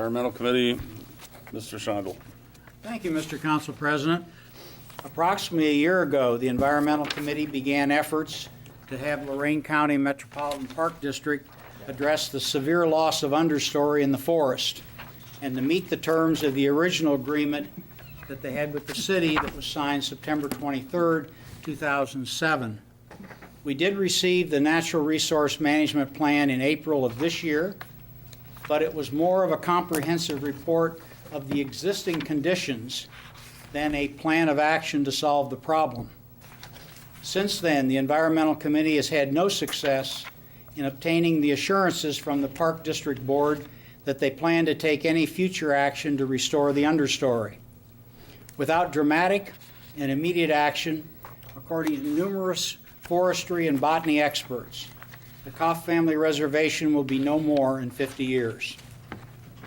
Environmental Committee, Mr. Schondel. Thank you, Mr. Council President. Approximately a year ago, the Environmental Committee began efforts to have Lorain County Metropolitan Park District address the severe loss of understory in the forest and to meet the terms of the original agreement that they had with the city that was signed September 23rd, 2007. We did receive the Natural Resource Management Plan in April of this year, but it was more of a comprehensive report of the existing conditions than a plan of action to solve the problem. Since then, the Environmental Committee has had no success in obtaining the assurances from the Park District Board that they plan to take any future action to restore the understory. Without dramatic and immediate action, according to numerous forestry and botany experts, the Koff family reservation will be no more in 50 years.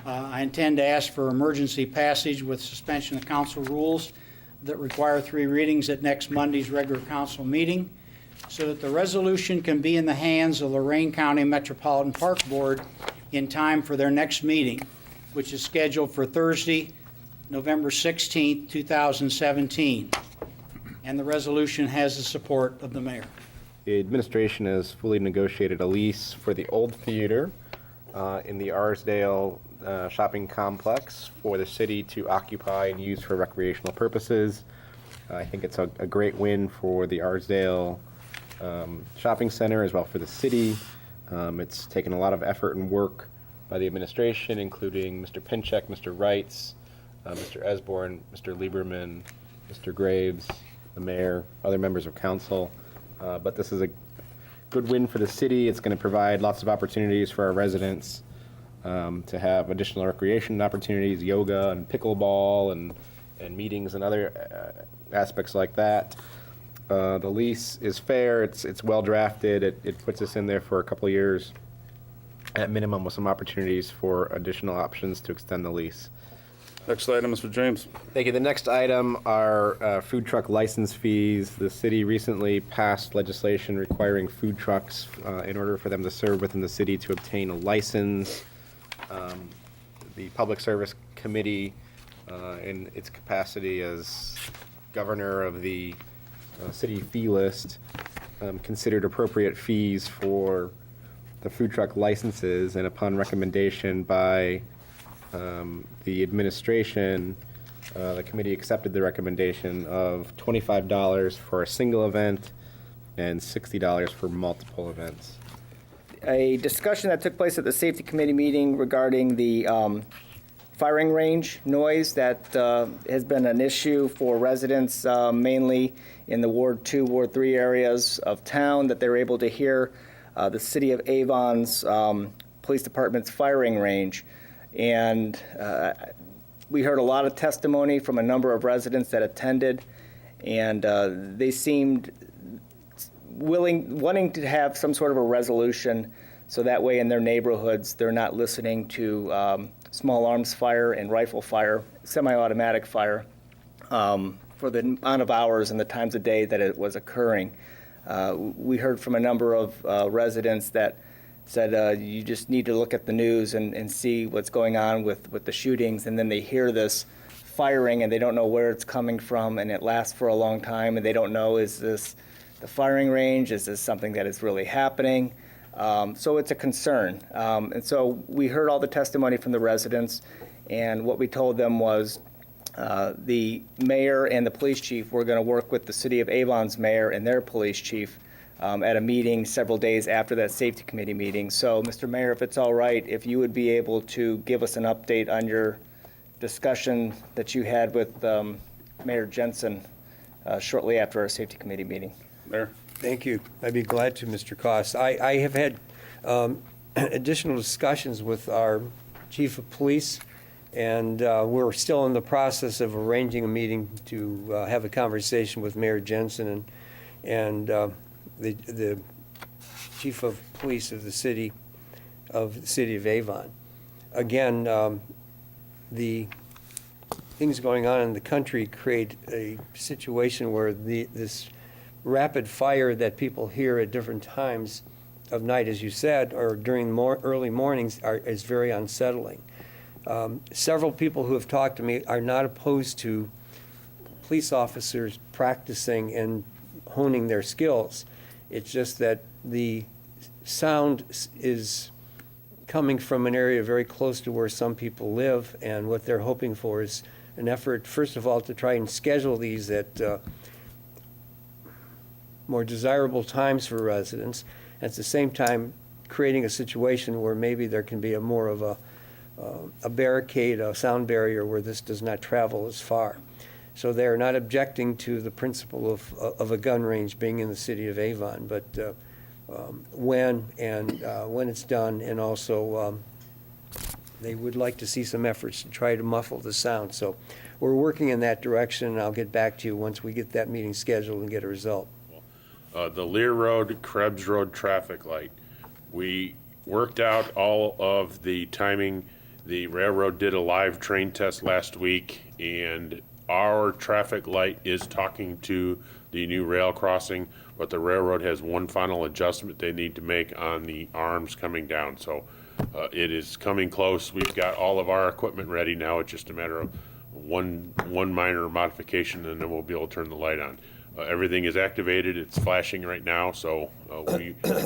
I intend to ask for emergency passage with suspension of council rules that require 3 readings at next Monday's regular council meeting so that the resolution can be in the hands of Lorain County Metropolitan Park Board in time for their next meeting, which is scheduled for Thursday, November 16, 2017. And the resolution has the support of the mayor. The administration has fully negotiated a lease for the old theater in the Arsdale shopping complex for the city to occupy and use for recreational purposes. I think it's a great win for the Arsdale shopping center as well for the city. It's taken a lot of effort and work by the administration, including Mr. Pinchek, Mr. Reitz, Mr. Esborn, Mr. Lieberman, Mr. Graves, the mayor, other members of council. But this is a good win for the city. It's going to provide lots of opportunities for our residents to have additional recreation opportunities, yoga and pickleball and meetings and other aspects like that. The lease is fair. It's well drafted. It puts us in there for a couple of years at minimum with some opportunities for additional options to extend the lease. Next item, Mr. James. Thank you. The next item are food truck license fees. The city recently passed legislation requiring food trucks in order for them to serve within the city to obtain a license. The Public Service Committee, in its capacity as governor of the city fee list, considered appropriate fees for the food truck licenses, and upon recommendation by the administration, the committee accepted the recommendation of $25 for a single event and $60 for multiple events. A discussion that took place at the Safety Committee meeting regarding the firing range noise that has been an issue for residents, mainly in the Ward 2, Ward 3 areas of town, that they're able to hear the City of Avon's Police Department's firing range. And we heard a lot of testimony from a number of residents that attended, and they seemed wanting to have some sort of a resolution so that way in their neighborhoods they're not listening to small arms fire and rifle fire, semi-automatic fire, for the amount of hours and the times of day that it was occurring. We heard from a number of residents that said you just need to look at the news and see what's going on with the shootings, and then they hear this firing and they don't know where it's coming from, and it lasts for a long time, and they don't know, is this the firing range? Is this something that is really happening? So it's a concern. And so we heard all the testimony from the residents, and what we told them was the mayor and the police chief were going to work with the City of Avon's mayor and their police chief at a meeting several days after that safety committee meeting. So, Mr. Mayor, if it's all right, if you would be able to give us an update on your discussion that you had with Mayor Jensen shortly after our safety committee meeting. Mayor. Thank you. I'd be glad to, Mr. Koss. I have had additional discussions with our chief of police, and we're still in the process of arranging a meeting to have a conversation with Mayor Jensen and the chief of police of the city of Avon. Again, the things going on in the country create a situation where this rapid fire that people hear at different times of night, as you said, or during early mornings is very unsettling. Several people who have talked to me are not opposed to police officers practicing and honing their skills. It's just that the sound is coming from an area very close to where some people live, and what they're hoping for is an effort, first of all, to try and schedule these at more desirable times for residents, at the same time creating a situation where maybe there can be a more of a barricade, a sound barrier where this does not travel as far. So they're not objecting to the principle of a gun range being in the city of Avon, but when it's done, and also they would like to see some efforts to try to muffle the sound. So we're working in that direction, and I'll get back to you once we get that meeting scheduled and get a result. The Lear Road, Krebs Road traffic light. We worked out all of the timing. The railroad did a live train test last week, and our traffic light is talking to the new rail crossing, but the railroad has one final adjustment they need to make on the arms coming down. So it is coming close. We've got all of our equipment ready now. It's just a matter of one minor modification, and then we'll be able to turn the light on. Everything is activated. It's flashing right now, so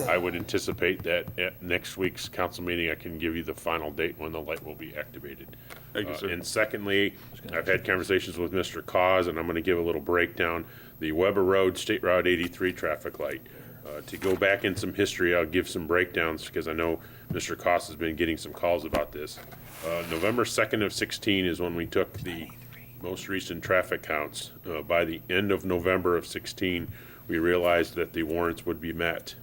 I would anticipate that at next week's council meeting, I can give you the final date when the light will be activated. Thank you, sir. And secondly, I've had conversations with Mr. Cause, and I'm going to give a little breakdown. The Weber Road, State Route 83 traffic light. To go back in some history, I'll give some breakdowns because I know Mr. Cost has been getting some calls about this. November 2nd of 16 is when we took the most recent traffic counts. By the end of November of 16, we realized that the warrants would be met.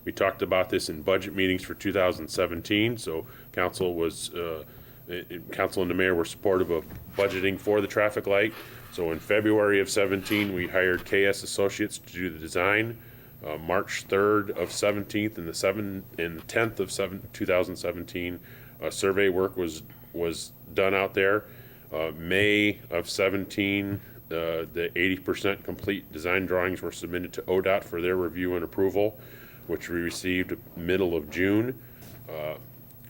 We talked about this in budget meetings for 2017, so council and the mayor were supportive of budgeting for the traffic light. So in February of 17, we hired KS Associates to do the design. March 3rd of 17th and the 10th of 2017, survey work was done out there. May of 17, the 80% complete design drawings were submitted to ODOT for their review and approval, which we received middle of June.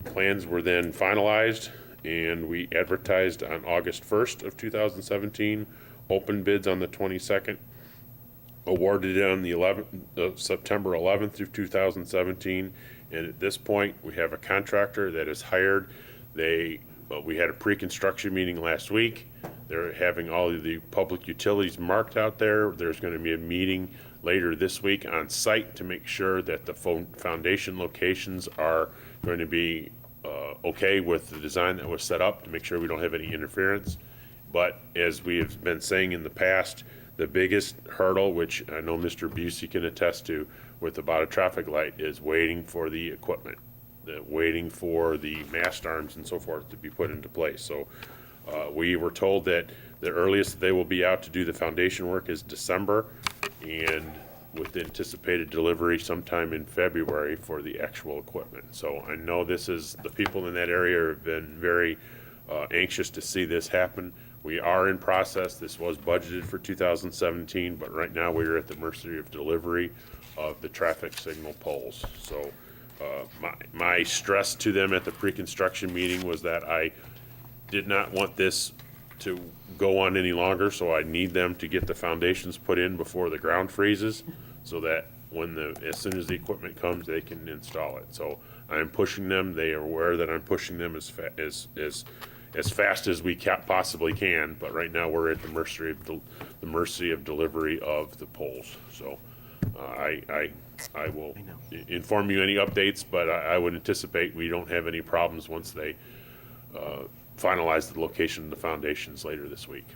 Plans were then finalized, and we advertised on August 1st of 2017, open bids on the 22nd, awarded it on the September 11th of 2017, and at this point, we have a contractor that is hired. We had a pre-construction meeting last week. They're having all of the public utilities marked out there. There's going to be a meeting later this week on site to make sure that the foundation locations are going to be okay with the design that was set up, to make sure we don't have any interference. But as we have been saying in the past, the biggest hurdle, which I know Mr. Busey can attest to with about a traffic light, is waiting for the equipment. Waiting for the mast arms and so forth to be put into place. So we were told that the earliest they will be out to do the foundation work is December, and with anticipated delivery sometime in February for the actual equipment. So I know the people in that area have been very anxious to see this happen. We are in process. This was budgeted for 2017, but right now we are at the mercy of delivery of the traffic signal poles. So my stress to them at the pre-construction meeting was that I did not want this to go on any longer, so I need them to get the foundations put in before the ground freezes, so that as soon as the equipment comes, they can install it. So I'm pushing them. They are aware that I'm pushing them as fast as we possibly can. But right now we're at the mercy of delivery of the poles. So I will inform you any updates, but I would anticipate we don't have any problems once they finalize the location of the foundations later this week.